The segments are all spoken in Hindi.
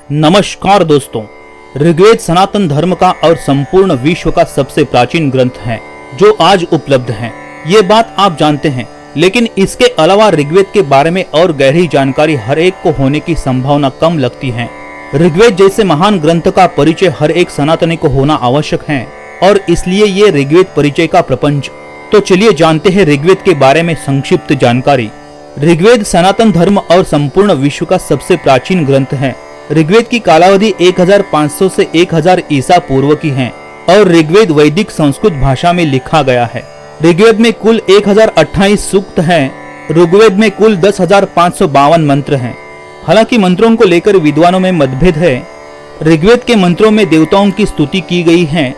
नमस्कार दोस्तों, ऋग्वेद सनातन धर्म का और संपूर्ण विश्व का सबसे प्राचीन ग्रंथ है जो आज उपलब्ध है। ये बात आप जानते हैं, लेकिन इसके अलावा ऋग्वेद के बारे में और गहरी जानकारी हर एक को होने की संभावना कम लगती है। ऋग्वेद जैसे महान ग्रंथ का परिचय हर एक सनातनी को होना आवश्यक है और इसलिए ये ऋग्वेद परिचय का प्रपंच। तो चलिए जानते हैं ऋग्वेद के बारे में संक्षिप्त जानकारी। ऋग्वेद सनातन धर्म और संपूर्ण विश्व का सबसे प्राचीन ग्रंथ है। ऋग्वेद की कालावधि 1500 से 1000 ईसा पूर्व की है और ऋग्वेद वैदिक संस्कृत भाषा में लिखा गया है। ऋग्वेद में कुल 1028 सूक्त हैं। ऋग्वेद में कुल 10,552 मंत्र हैं। हालांकि मंत्रों को लेकर विद्वानों में मतभेद है। ऋग्वेद के मंत्रों में देवताओं की स्तुति की गई है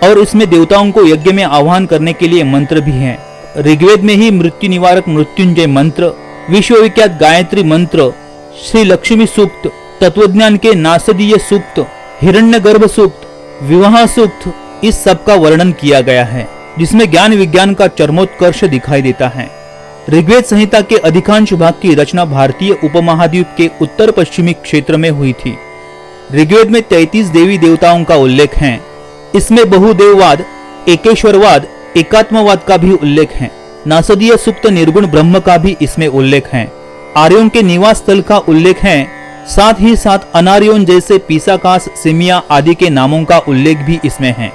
और इसमें देवताओं को यज्ञ में आह्वान करने के लिए मंत्र भी हैं। ऋग्वेद में ही मृत्यु निवारक मृत्युंजय मंत्र, विश्वविख्यात गायत्री मंत्र, श्री लक्ष्मी सूक्त, तत्वज्ञान के नासदीय सूक्त, हिरण्यगर्भ सूक्त, विवाह सूक्त, इस सब का वर्णन किया गया है जिसमें ज्ञान विज्ञान का चरमोत्कर्ष दिखाई देता है। ऋग्वेद संहिता के अधिकांश भाग की रचना भारतीय उपमहाद्वीप के उत्तर पश्चिमी क्षेत्र में हुई थी। ऋग्वेद में 33 देवी देवताओं का उल्लेख है। इसमें बहुदेववाद, एकेश्वरवाद, एकात्मवाद का भी उल्लेख है। नासदीय सूक्त निर्गुण ब्रह्म का भी इसमें उल्लेख है। आर्यों के निवास स्थल का उल्लेख है। साथ ही साथ अनार्योन जैसे पीसाकास, सिमिया आदि के नामों का उल्लेख भी इसमें है।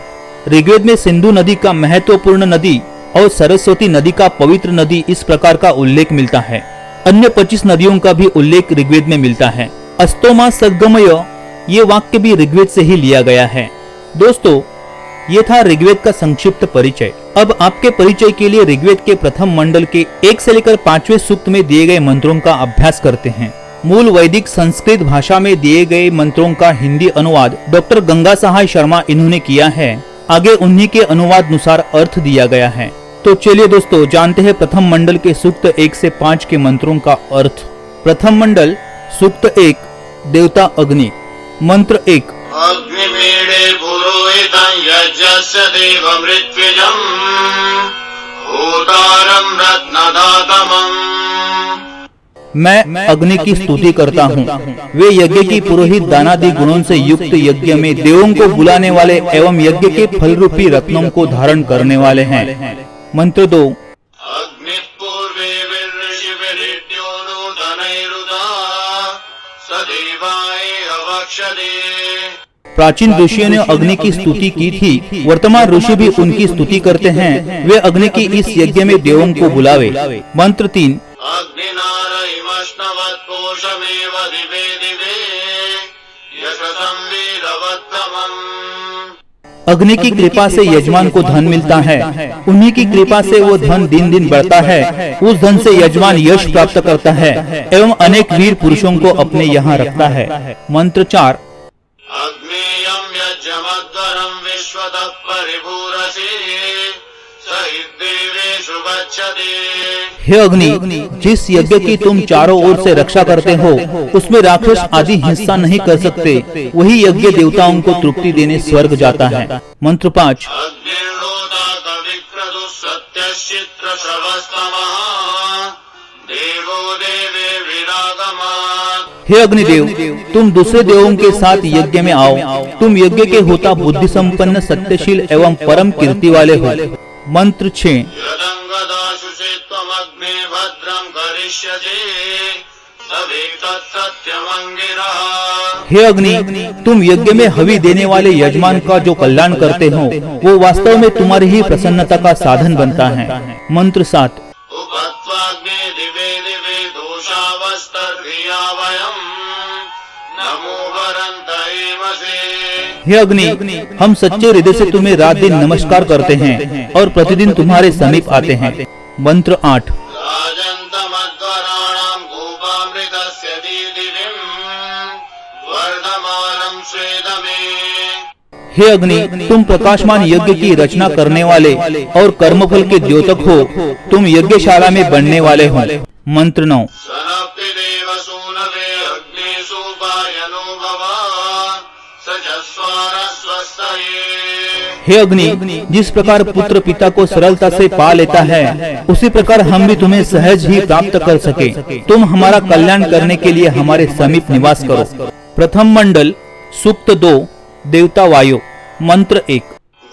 ऋग्वेद में सिंधु नदी का महत्वपूर्ण नदी और सरस्वती नदी का पवित्र नदी इस प्रकार का उल्लेख मिलता है। अन्य 25 नदियों का भी उल्लेख ऋग्वेद में मिलता है। अस्तोमा सद्गमय ये वाक्य भी ऋग्वेद से ही लिया गया है। दोस्तों, ये था ऋग्वेद का संक्षिप्त परिचय। अब आपके परिचय के लिए ऋग्वेद के प्रथम मंडल के 1 से लेकर 5वें सूक्त में दिए गए मंत्रों का अभ्यास करते हैं। मूल वैदिक संस्कृत भाषा में दिए गए मंत्रों का हिंदी अनुवाद डॉक्टर गंगा सहाय शर्मा इन्होंने किया है। आगे उन्हीं के अनुवाद अनुसार अर्थ दिया गया है। तो चलिए दोस्तों, जानते हैं प्रथम मंडल के सूक्त 1 से 5 के मंत्रों का अर्थ। प्रथम मंडल सूक्त 1, देवता अग्नि। मंत्र 1। अग्निमीडे पुरोहितं यज्ञस्य देवमृत्युजं होतारं रत्नदातमं। मैं अग्नि की स्तुति करता हूँ। वे यज्ञ की पुरोहित दानादि गुणों से युक्त यज्ञ में देवों को बुलाने वाले एवं यज्ञ के फल रूपी रत्नों को धारण करने वाले हैं। मंत्र 2। प्राचीन ऋषियों ने अग्नि की स्तुति की थी। वर्तमान ऋषि भी उनकी स्तुति करते हैं। वे अग्नि की इस यज्ञ में देवों को बुलावे। मंत्र 3। अग्नि की कृपा से यजमान को धन मिलता है। उन्हीं की कृपा से वो धन दिन दिन बढ़ता है। उस धन से यजमान यश प्राप्त करता है एवं अनेक वीर पुरुषों को अपने यहाँ रखता है। मंत्र 4। हे अग्नि, जिस यज्ञ की तुम चारों ओर से रक्षा करते हो उसमें राक्षस आदि हिंसा नहीं कर सकते। वही यज्ञ देवताओं को तृप्ति देने स्वर्ग जाता है। मंत्र 5। हे अग्निदेव, तुम दूसरे देवों के साथ यज्ञ में आओ। तुम यज्ञ के होता बुद्धि संपन्न, सत्यशील एवं परम कीर्ति वाले हो। मंत्र 6। हे अग्नि, तुम यज्ञ में हवि देने वाले यजमान का जो कल्याण करते हो वो वास्तव में तुम्हारी ही प्रसन्नता का साधन बनता है। मंत्र 7। हे अग्नि, हम सच्चे हृदय से तुम्हें रात दिन नमस्कार करते हैं और प्रतिदिन तुम्हारे समीप आते हैं। मंत्र 8। हे अग्नि, तुम प्रकाशमान यज्ञ की रचना करने वाले और कर्मफल के द्योतक हो। तुम यज्ञशाला में बनने वाले हो। मंत्र 9। हे अग्नि, जिस प्रकार पुत्र पिता को सरलता से पा लेता है उसी प्रकार हम भी तुम्हें सहज ही प्राप्त कर सके। तुम हमारा कल्याण करने के लिए हमारे समीप निवास करो। प्रथम मंडल सूक्त 2 देवता वायु मंत्र 1।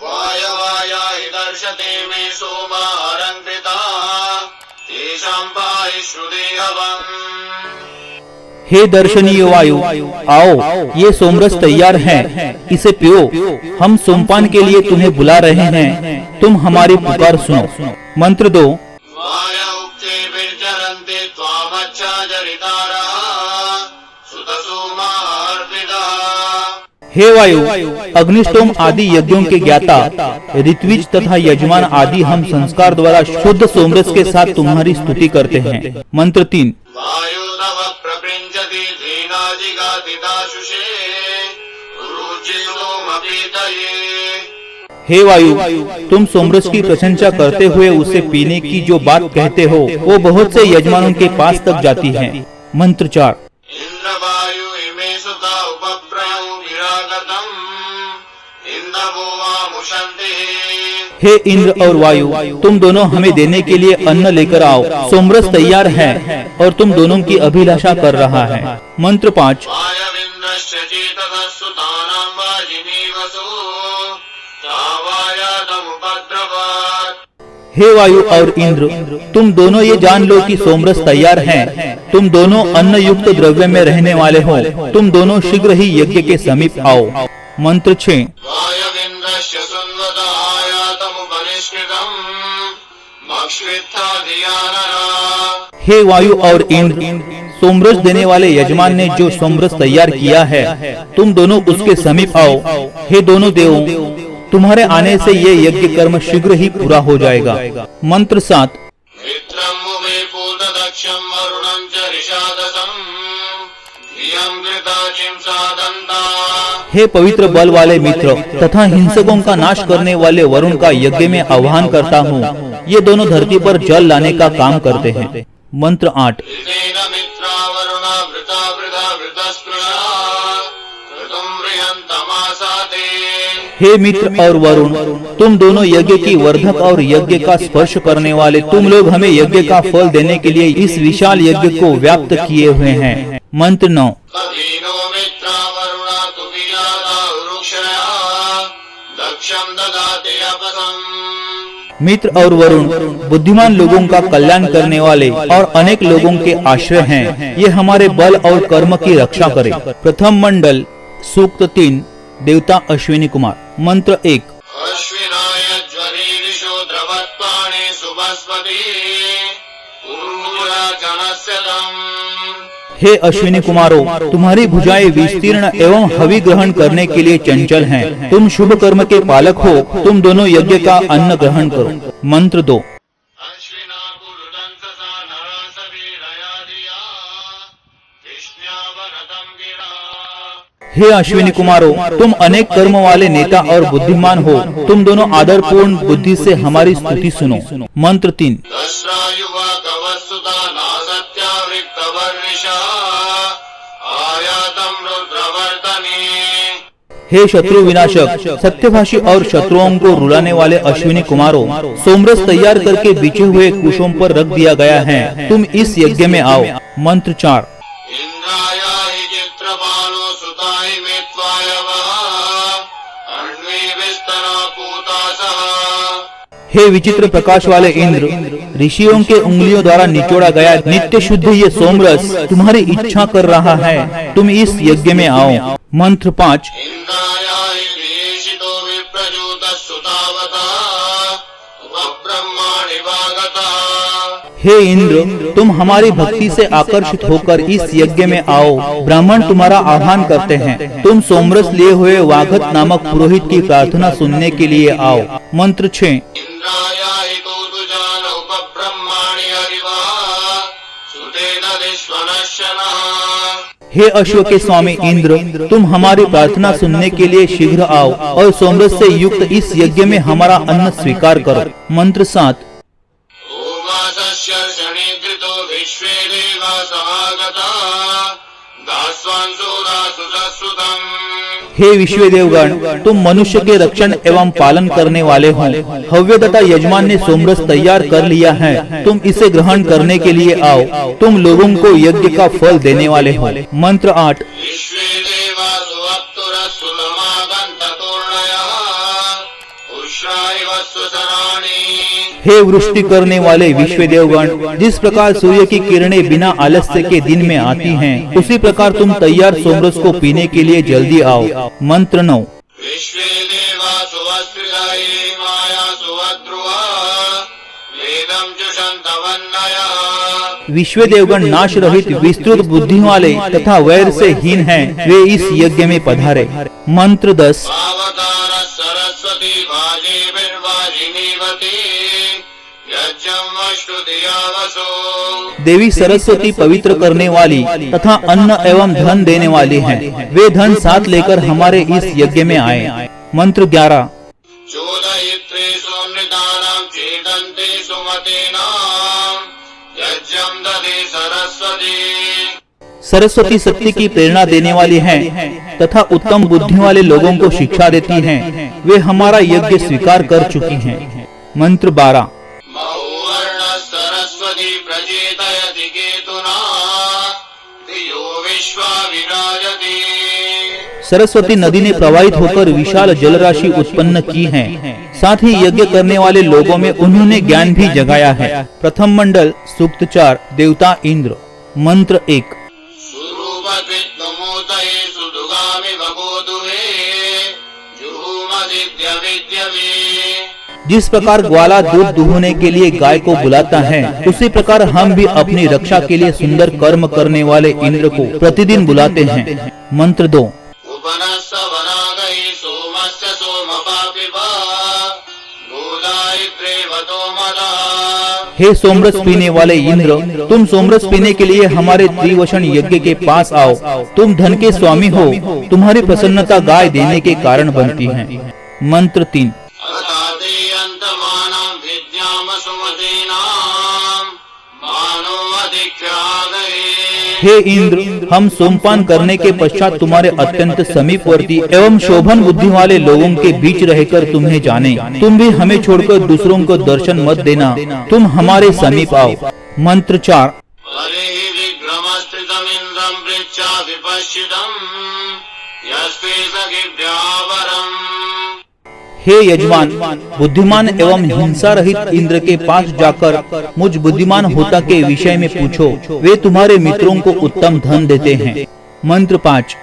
वायवाया हि दर्शते मे सोमा अलङ्कृता तेषां पाहि श्रुदेहवम्। हे दर्शनीय वायु, आओ, ये सोमरस तैयार है, इसे पियो। हम सोमपान के लिए तुम्हें बुला रहे हैं, तुम हमारी पुकार सुनो। मंत्र 2। वाय उक्ते विचरन्ति त्वामच्छादरितारः सुतसोमा अर्पितः। हे वायु, अग्निष्टोम आदि यज्ञों के ज्ञाता ऋत्विज तथा यजमान आदि हम संस्कार द्वारा शुद्ध सोमरस के साथ तुम्हारी स्तुति करते हैं। मंत्र 3। वायु तव प्रपृञ्चति धेनाजिगातिदाशुषे रुचिसोमपीतये। हे वायु, तुम सोमरस की प्रशंसा करते हुए उसे पीने की जो बात कहते हो वो बहुत से यजमानों के पास तक जाती है। मंत्र 4। इंद्रवायु इमे सुता उपप्रयं विरागतम् इंद्रवो वामुशन्ति। हे इंद्र और वायु, तुम दोनों हमें देने के लिए अन्न लेकर आओ। सोमरस तैयार है और तुम दोनों की अभिलाषा कर रहा है। मंत्र 5। वायविन्द्रश्च चेतसः सुतानां वाजिनीवसो तावायातमुपद्रवात्। हे वायु और इंद्र, तुम दोनों ये जान लो कि सोमरस तैयार है। तुम दोनों अन्न युक्त द्रव्य में रहने वाले हो। तुम दोनों शीघ्र ही यज्ञ के समीप आओ। मंत्र 6। वायविन्द्रश्च सुन्वतायातमुपनिष्कृतम् मक्ष्वित्था धियानरा। हे वायु और इंद्र, सोमरस देने वाले यजमान ने जो सोमरस तैयार किया है, तुम दोनों उसके समीप आओ। हे दोनों देवों, तुम्हारे आने से ये यज्ञ कर्म शीघ्र ही पूरा हो जाएगा। मंत्र 7। मित्रं मुमे पूतदक्षं वरुणं च ऋषादसं धियं कृताचिं सादन्ता। हे पवित्र बल वाले मित्र तथा हिंसकों का नाश करने वाले वरुण का यज्ञ में आह्वान करता हूँ। ये दोनों धरती पर जल लाने का काम करते हैं। मंत्र 8। ऋतेन मित्रा वरुणा वृता वृथा वृतस्पृशा कृतं बृहन्तमासाते। हे मित्र और वरुण, तुम दोनों यज्ञ की वर्धक और यज्ञ का स्पर्श करने वाले, तुम लोग हमें यज्ञ का फल देने के लिए इस विशाल यज्ञ को व्याप्त किए हुए हैं। मंत्र 9। कवीनो मित्रा वरुणा तुभियादा उरुक्षया दक्षं ददाति अपसम्। मित्र और वरुण बुद्धिमान लोगों का कल्याण करने वाले और अनेक लोगों के आश्रय हैं। ये हमारे बल और कर्म की रक्षा करे। प्रथम मंडल सूक्त 3 देवता अश्विनी कुमार मंत्र 1। अश्विनाय ज्वरीरिषो द्रवत्पाणि सुबस्पति पूर्वराजनस्य दम्। हे अश्विनी कुमारों, तुम्हारी भुजाएं विस्तीर्ण एवं हवि ग्रहण करने के लिए चंचल हैं। तुम शुभ कर्म के पालक हो। तुम दोनों यज्ञ का अन्न ग्रहण करो। मंत्र 2। अश्विना कुरुदंससा नरासवीरया धिया कृष्ण्यावनतं गिरा। हे अश्विनी कुमारों, तुम अनेक कर्म वाले नेता और बुद्धिमान हो। तुम दोनों आदरपूर्ण बुद्धि से हमारी स्तुति सुनो। मंत्र 3। दस्रायुवा कवत्सुता नासत्या वृक्तवर्णिषा आयातं रुद्रवर्तने। हे शत्रु विनाशक, सत्यभाषी और शत्रुओं को रुलाने वाले अश्विनी कुमारों, सोमरस तैयार करके बिछे हुए कुशों पर रख दिया गया है। तुम इस यज्ञ में आओ। मंत्र 4। इंद्राया हि चित्रपालो सुताय मे त्वायवः अन्वे विस्तरा पूतासः। हे विचित्र प्रकाश वाले इंद्र, ऋषियों के उंगलियों द्वारा निचोड़ा गया नित्य शुद्ध ये सोमरस तुम्हारी इच्छा कर रहा है। तुम इस यज्ञ में आओ। मंत्र 5। इंद्राया हि वियेषितो विप्रजूतः सुतावतः उपब्रह्माणि वागतः। हे इंद्र, तुम हमारी भक्ति से आकर्षित होकर इस यज्ञ में आओ। ब्राह्मण तुम्हारा आह्वान करते हैं। तुम सोमरस लिए हुए वागत नामक पुरोहित की प्रार्थना सुनने के लिए आओ। मंत्र 6। इंद्राया हि कौतुजान उपब्रह्माणि हरिवः सुतेन विश्वनश्यनः। हे अश्व के स्वामी इंद्र, तुम हमारी प्रार्थना सुनने के लिए शीघ्र आओ और सोमरस से युक्त इस यज्ञ में हमारा अन्न स्वीकार करो। मंत्र 7। शनिकृतो विश्वे देवा समागता दास्वांसो दासुसुतम्। हे विश्व देवगण, तुम मनुष्य के रक्षण एवं पालन करने वाले हो। हव्य तथा यजमान ने सोमरस तैयार कर लिया है, तुम इसे ग्रहण करने के लिए आओ। तुम लोगों को यज्ञ का फल देने वाले हो। मंत्र 8। हे वृष्टि करने वाले विश्व देवगण, जिस प्रकार सूर्य की किरणें बिना आलस्य के दिन में आती हैं, उसी प्रकार तुम तैयार सोमरस को पीने के लिए जल्दी आओ। मंत्र 9। विश्व देवगण नाश रहित विस्तृत बुद्धि वाले तथा वैर से हीन हैं, वे इस यज्ञ में पधारे। मंत्र 10। देवी सरस्वती पवित्र करने वाली तथा अन्न एवं धन देने वाली हैं। वे धन साथ लेकर हमारे इस यज्ञ में आए। मंत्र 11। सरस्वती शक्ति की प्रेरणा देने वाली हैं तथा उत्तम बुद्धि वाले लोगों को शिक्षा देती हैं। वे हमारा यज्ञ स्वीकार कर चुकी हैं। मंत्र 12। सरस्वती नदी ने प्रवाहित होकर विशाल जलराशि उत्पन्न की है। साथ ही यज्ञ करने वाले लोगों में उन्होंने ज्ञान भी जगाया है। प्रथम मंडल सूक्त 4 देवता इंद्र। मंत्र 1। जिस प्रकार ग्वाला दूध दुहने के लिए गाय को बुलाता है, उसी प्रकार हम भी अपनी रक्षा के लिए सुंदर कर्म करने वाले इंद्र को प्रतिदिन बुलाते हैं। मंत्र 2। हे सोमरस पीने वाले इंद्र, तुम सोमरस पीने के लिए हमारे त्रिवचन यज्ञ के पास आओ। तुम धन के स्वामी हो, तुम्हारी प्रसन्नता गाय देने के कारण बनती है। मंत्र 3। हे इंद्र, हम सोमपान करने के पश्चात तुम्हारे अत्यंत समीपवर्ती एवं शोभन बुद्धि वाले लोगों के बीच रहकर तुम्हें जाने। तुम भी हमें छोड़कर दूसरों को दर्शन मत देना, तुम हमारे समीप आओ। मंत्र 4। हे यजमान, बुद्धिमान एवं हिंसा रहित इंद्र के पास जाकर मुझ बुद्धिमान होता के विषय में पूछो, वे तुम्हारे मित्रों को उत्तम धन देते हैं। मंत्र 5।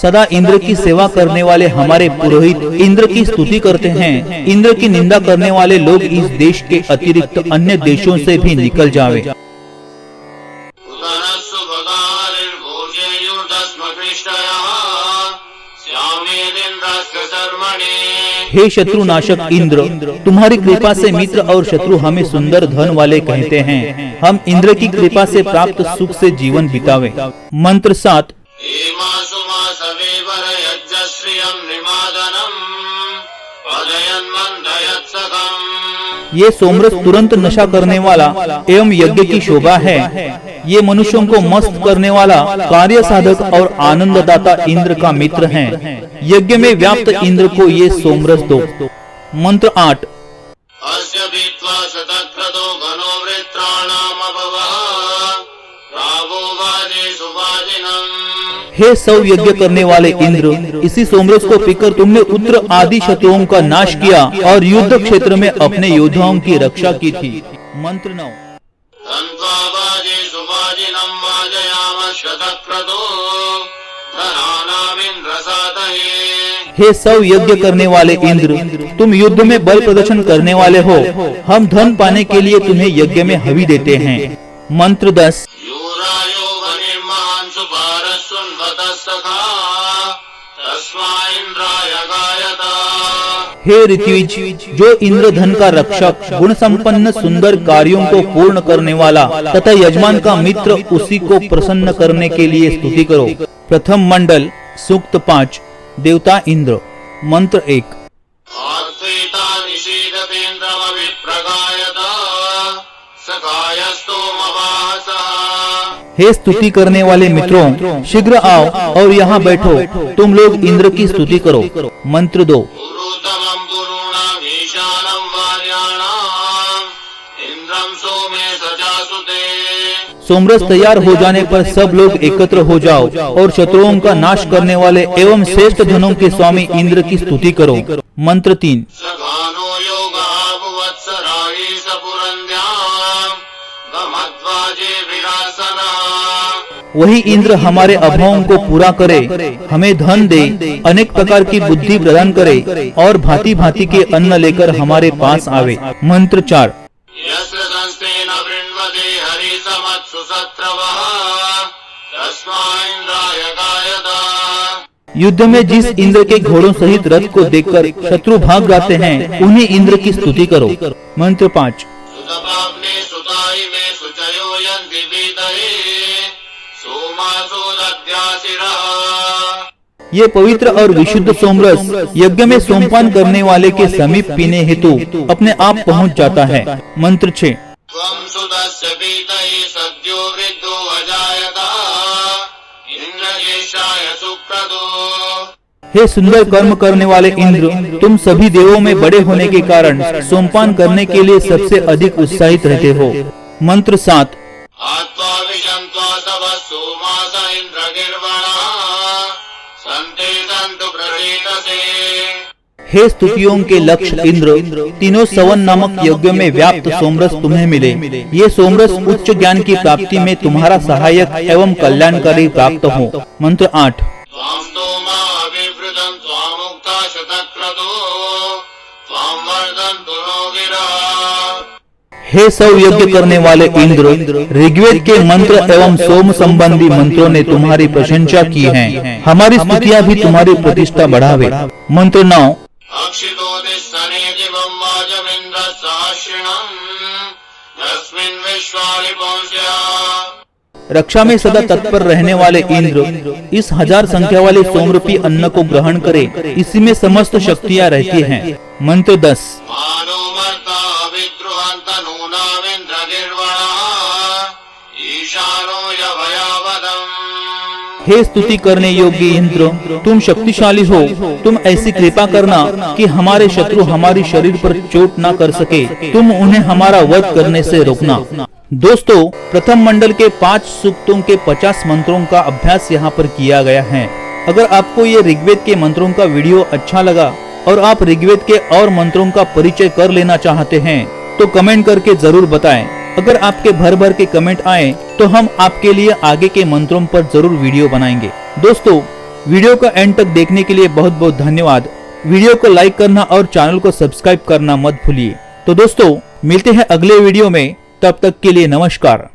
सदा इंद्र की सेवा करने वाले हमारे पुरोहित इंद्र की स्तुति करते हैं। इंद्र की निंदा करने वाले लोग इस देश के अतिरिक्त अन्य देशों से भी निकल जावे। हे शत्रु नाशक इंद्र, तुम्हारी कृपा से मित्र और शत्रु हमें सुंदर धन वाले कहते हैं। हम इंद्र की कृपा से प्राप्त सुख से जीवन बितावे। मंत्र 7। ये सोमरस तुरंत नशा करने वाला एवं यज्ञ की शोभा है। ये मनुष्यों को मस्त करने वाला कार्य साधक और आनंददाता इंद्र का मित्र है। यज्ञ में व्याप्त इंद्र को ये सोमरस दो। मंत्र 8। हे सौ यज्ञ करने वाले इंद्र, इसी सोमरस को पीकर तुमने उत्तर आदि शत्रुओं का नाश किया और युद्ध क्षेत्र में अपने योद्धाओं की रक्षा की थी। मंत्र 9। हे सौ यज्ञ करने वाले इंद्र, तुम युद्ध में बल प्रदर्शन करने वाले हो। हम धन पाने के लिए तुम्हें यज्ञ में हवि देते हैं। मंत्र 10। हे ऋत्विज, जो इंद्र धन का रक्षक, गुण संपन्न सुंदर कार्यों को पूर्ण करने वाला तथा यजमान का मित्र, उसी को प्रसन्न करने के लिए स्तुति करो। प्रथम मंडल सूक्त 5 देवता इंद्र। मंत्र 1। सखायस्तोमवासः हे स्तुति करने वाले मित्रों, शीघ्र आओ और यहाँ बैठो, तुम लोग इंद्र की स्तुति करो। मंत्र 2। पुरुतमं पुरूणाम् ईशानं वार्याणाम् इन्द्रं सोमे सजासुते। सोमरस तैयार हो जाने पर सब लोग एकत्र हो जाओ और शत्रुओं का नाश करने वाले एवं श्रेष्ठ धनों के स्वामी इंद्र की स्तुति करो। मंत्र 3। सखानो योगाभुवत्सरायि सपुरन्द्याम् गमध्वाजे विरासना। वही इंद्र हमारे अभावों को पूरा करे, हमें धन दे, अनेक प्रकार की बुद्धि प्रदान करे और भांति भांति के अन्न लेकर हमारे पास आवे। मंत्र 4। यस्य संस्थेन वृण्वते हरिसमत्सु सत्रवः तस्माइन्द्राय गायदा। युद्ध में जिस इंद्र के घोड़ों सहित रथ को देखकर शत्रु भाग जाते हैं, उन्हीं इंद्र की स्तुति करो। मंत्र 5। सुतपाप्ने सुताय मे सुचयो यन्ति वीतये सोमासो दद्यासिरः। ये पवित्र और विशुद्ध सोमरस यज्ञ में सोमपान करने वाले के समीप पीने हेतु अपने आप पहुंच जाता है। मंत्र 6। त्वं सुतस्य पीतये सद्यो वृद्धो अजायता इन्द्रज्येष्ठाय सुप्रदो। हे सुंदर कर्म करने वाले इंद्र, तुम सभी देवों में बड़े होने के कारण सोमपान करने के लिए सबसे अधिक उत्साहित रहते हो। मंत्र 7। आत्वा विशन्त्वा सवः सोमास इन्द्रगिर्वणः सन्ते सन्तु प्रसीदसे। हे स्तुतियों के लक्ष्य इंद्र, तीनों सवन नामक यज्ञ में व्याप्त सोमरस तुम्हें मिले। ये सोमरस उच्च ज्ञान की प्राप्ति में तुम्हारा सहायक एवं कल्याणकारी प्राप्त हो। मंत्र 8। त्वां तोमा अभिवृतं त्वामुक्ता शतक्रतो त्वां वर्धन्तु नो गिरः। हे सब यज्ञ करने वाले इंद्र, ऋग्वेद के मंत्र एवं सोम संबंधी मंत्रों ने तुम्हारी प्रशंसा की है। हमारी स्तुतियां भी तुम्हारी प्रतिष्ठा बढ़ावे। मंत्र 9। अक्षितो दिस्तने दिवं वाजमिन्द्र सहस्रिणम् यस्मिन् विश्वानि पुंस्या। रक्षा में सदा तत्पर रहने वाले इंद्र, इस 1000 संख्या वाले सोमरूपी अन्न को ग्रहण करे, इसी में समस्त शक्तियां रहती हैं। मंत्र 10। मानो मर्ता विद्रुहन्त नूनामिन्द्रगिर्वणः ईशानो यभयावदम्। हे स्तुति करने योग्य इंद्र, तुम शक्तिशाली हो, तुम ऐसी कृपा करना कि हमारे शत्रु हमारी शरीर पर चोट न कर सके, तुम उन्हें हमारा वध करने से रोकना। दोस्तों, प्रथम मंडल के 5 सूक्तों के 50 मंत्रों का अभ्यास यहाँ पर किया गया है। अगर आपको ये ऋग्वेद के मंत्रों का वीडियो अच्छा लगा और आप ऋग्वेद के और मंत्रों का परिचय कर लेना चाहते हैं तो कमेंट करके जरूर बताएं। अगर आपके भर भर के कमेंट आए तो हम आपके लिए आगे के मंत्रों पर जरूर वीडियो बनाएंगे। दोस्तों, वीडियो का एंड तक देखने के लिए बहुत बहुत धन्यवाद। वीडियो को लाइक करना और चैनल को सब्सक्राइब करना मत भूलिए। तो दोस्तों, मिलते हैं अगले वीडियो में, तब तक के लिए नमस्कार।